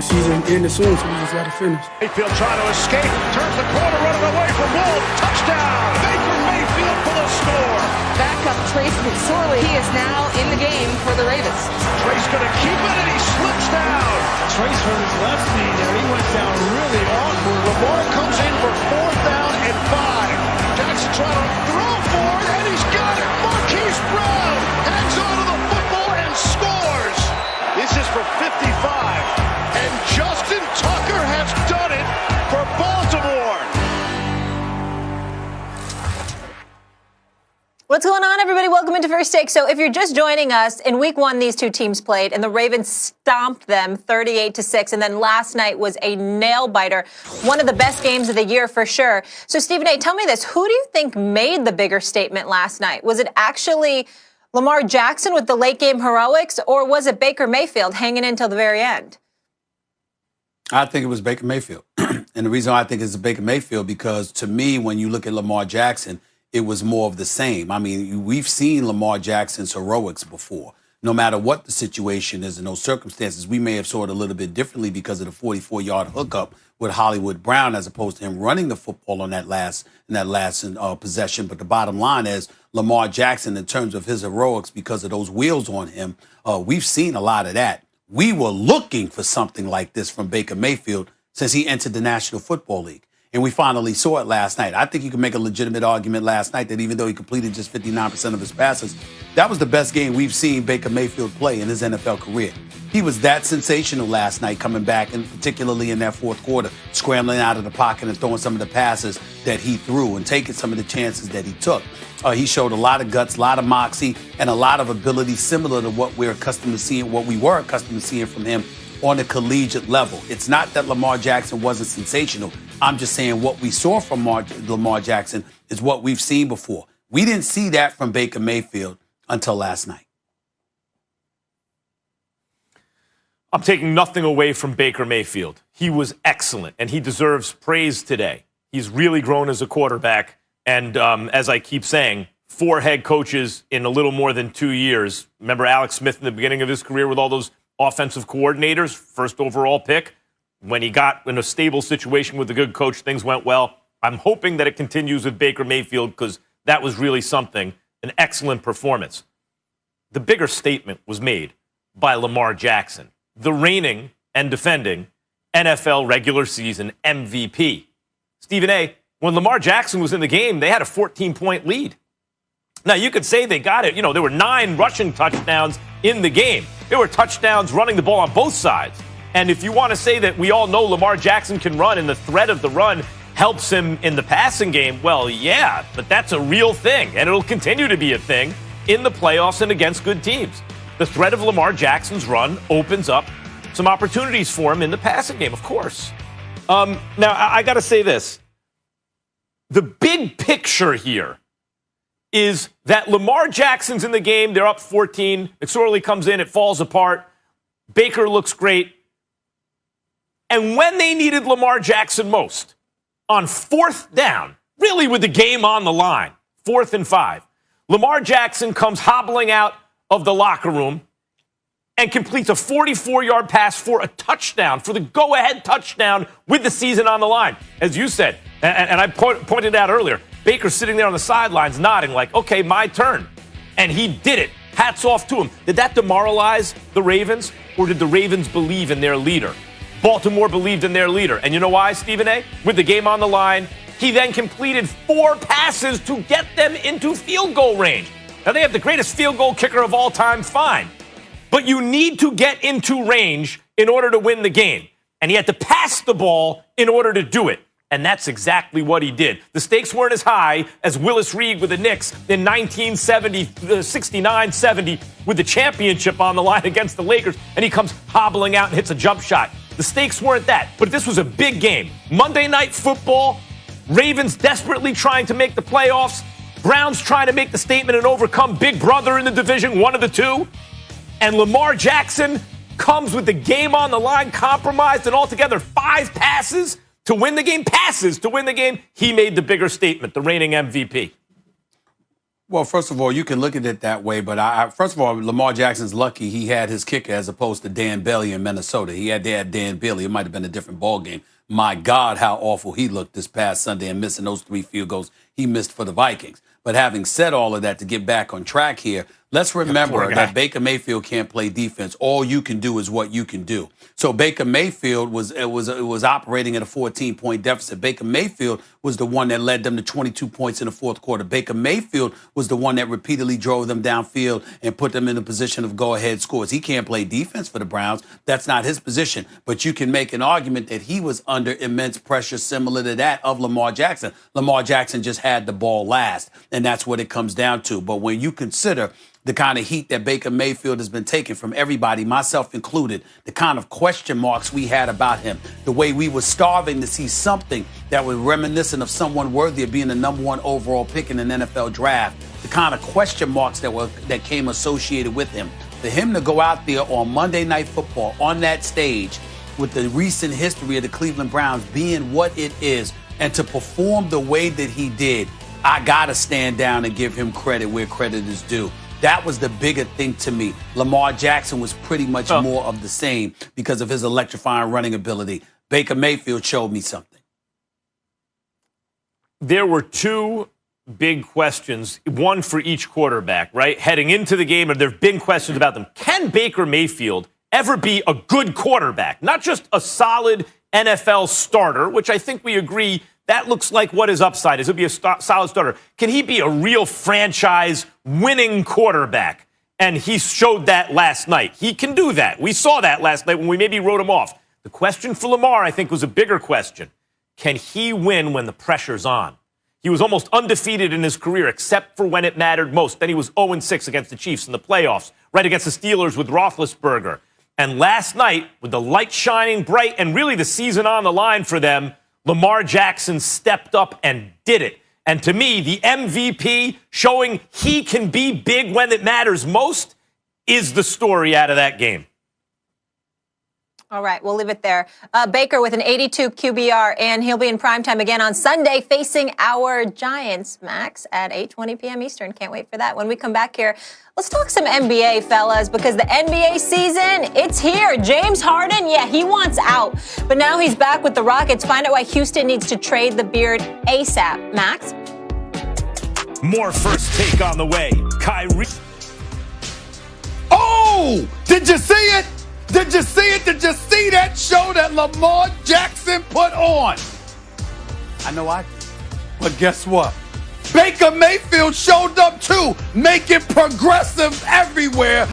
Season ended soon, so we just got to finish. Mayfield trying to escape, turns the corner, running away from Wolf. Touchdown! Baker Mayfield for the score. Backup Trace McSorley. He is now in the game for the Ravens. Trace going to keep it, and he slips down. Trace hurt his left knee there. He went down really awkward. Lamar comes in for 4th down and 5. Jackson trying to throw for it, and he's got it. Marquise Brown hangs onto the football and scores. This is for 55. And Justin Tucker has done it for Baltimore. What's going on, everybody? Welcome into First Take. So if you're just joining us, in week 1, these two teams played, and the Ravens stomped them 38-6. And then last night was a nail-biter, one of the best games of the year for sure. So, Stephen A., tell me this. Who do you think made the bigger statement last night? Was it actually Lamar Jackson with the late-game heroics, or was it Baker Mayfield hanging in till the very end? I think it was Baker Mayfield. And the reason I think it's Baker Mayfield, because to me, when you look at Lamar Jackson, it was more of the same. I mean, we've seen Lamar Jackson's heroics before. No matter what the situation is in those circumstances, we may have saw it a little bit differently because of the 44-yard hookup with Hollywood Brown, as opposed to him running the football on that last possession. But the bottom line is Lamar Jackson, in terms of his heroics, because of those wheels on him, we've seen a lot of that. We were looking for something like this from Baker Mayfield since he entered the National Football League. And we finally saw it last night. I think you can make a legitimate argument last night that even though he completed just 59% of his passes, that was the best game we've seen Baker Mayfield play in his NFL career. He was that sensational last night, coming back, and particularly in that fourth quarter, scrambling out of the pocket and throwing some of the passes that he threw and taking some of the chances that he took. He showed a lot of guts, a lot of moxie, and a lot of ability similar to what we're accustomed to seeing, what we were accustomed to seeing from him on a collegiate level. It's not that Lamar Jackson wasn't sensational. I'm just saying what we saw from Lamar Jackson is what we've seen before. We didn't see that from Baker Mayfield until last night. I'm taking nothing away from Baker Mayfield. He was excellent, and he deserves praise today. He's really grown as a quarterback, and as I keep saying, 4 head coaches in a little more than 2 years. Remember Alex Smith in the beginning of his career with all those offensive coordinators, first overall pick? When he got in a stable situation with a good coach, things went well. I'm hoping that it continues with Baker Mayfield, because that was really something, an excellent performance. The bigger statement was made by Lamar Jackson, the reigning and defending NFL regular season MVP. Stephen A., when Lamar Jackson was in the game, they had a 14-point lead. Now, you could say they got it. You know, there were 9 rushing touchdowns in the game. There were touchdowns running the ball on both sides. And if you want to say that we all know Lamar Jackson can run and the threat of the run helps him in the passing game, well, yeah, but that's a real thing, and it'll continue to be a thing in the playoffs and against good teams. The threat of Lamar Jackson's run opens up some opportunities for him in the passing game, of course. Now, I got to say this. The big picture here is that Lamar Jackson's in the game. They're up 14. McSorley comes in. It falls apart. Baker looks great. And when they needed Lamar Jackson most, on 4th down, really with the game on the line, 4th and 5, Lamar Jackson comes hobbling out of the locker room and completes a 44-yard pass for a touchdown, for the go-ahead touchdown with the season on the line. As you said, and I pointed out earlier, Baker's sitting there on the sidelines nodding like, okay, my turn. And he did it. Hats off to him. Did that demoralize the Ravens, or did the Ravens believe in their leader? Baltimore believed in their leader. And you know why, Stephen A.? With the game on the line, he then completed 4 passes to get them into field goal range. Now, they have the greatest field goal kicker of all time, fine. But you need to get into range in order to win the game. And he had to pass the ball in order to do it. And that's exactly what he did. The stakes weren't as high as Willis Reed with the Knicks in 69-70 with the championship on the line against the Lakers, and he comes hobbling out and hits a jump shot. The stakes weren't that, but this was a big game. Monday Night Football, Ravens desperately trying to make the playoffs, Browns trying to make the statement and overcome Big Brother in the division, one of the two, and Lamar Jackson comes with the game on the line, compromised, and altogether 5 passes to win the game, passes to win the game. He made the bigger statement, the reigning MVP. Well, first of all, you can look at it that way, but first of all, Lamar Jackson's lucky he had his kicker as opposed to Dan Bailey in Minnesota. He had Dan Bailey. It might have been a different ball game. My God, how awful he looked this past Sunday and missing those 3 field goals he missed for the Vikings. But having said all of that, to get back on track here, let's remember that Baker Mayfield can't play defense. All you can do is what you can do. So Baker Mayfield was operating at a 14-point deficit. Baker Mayfield was the one that led them to 22 points in the fourth quarter. Baker Mayfield was the one that repeatedly drove them downfield and put them in a position of go-ahead scores. He can't play defense for the Browns. That's not his position. But you can make an argument that he was under immense pressure similar to that of Lamar Jackson. Lamar Jackson just had the ball last, and that's what it comes down to. But when you consider the kind of heat that Baker Mayfield has been taking from everybody, myself included, the kind of question marks we had about him, the way we were starving to see something that was reminiscent of someone worthy of being the #1 overall pick in an NFL draft, the kind of question marks that came associated with him. For him to go out there on Monday Night Football on that stage with the recent history of the Cleveland Browns being what it is and to perform the way that he did, I got to stand down and give him credit where credit is due. That was the bigger thing to me. Lamar Jackson was pretty much more of the same because of his electrifying running ability. Baker Mayfield showed me something. There were 2 big questions, one for each quarterback, right? Heading into the game, and there have been questions about them. Can Baker Mayfield ever be a good quarterback? Not just a solid NFL starter, which I think we agree that looks like what his upside is. He'll be a solid starter. Can he be a real franchise winning quarterback? And he showed that last night. He can do that. We saw that last night when we maybe wrote him off. The question for Lamar, I think, was a bigger question. Can he win when the pressure's on? He was almost undefeated in his career, except for when it mattered most. Then he was 0-6 against the Chiefs in the playoffs, right against the Steelers with Roethlisberger. And last night, with the light shining bright and really the season on the line for them, Lamar Jackson stepped up and did it. And to me, the MVP showing he can be big when it matters most is the story out of that game. All right, we'll leave it there. Baker with an 82 QBR, and he'll be in primetime again on Sunday facing our Giants, Max, at 8:20 p.m. Eastern. Can't wait for that. When we come back here, let's talk some NBA, fellas, because the NBA season, it's here. James Harden, yeah, he wants out. But now he's back with the Rockets. Find out why Houston needs to trade the beard ASAP. Max? More First Take on the way. Kyrie. Oh, did you see it? Did you see it? Did you see that show that Lamar Jackson put on? I know I did. But guess what? Baker Mayfield showed up too, making progressives everywhere.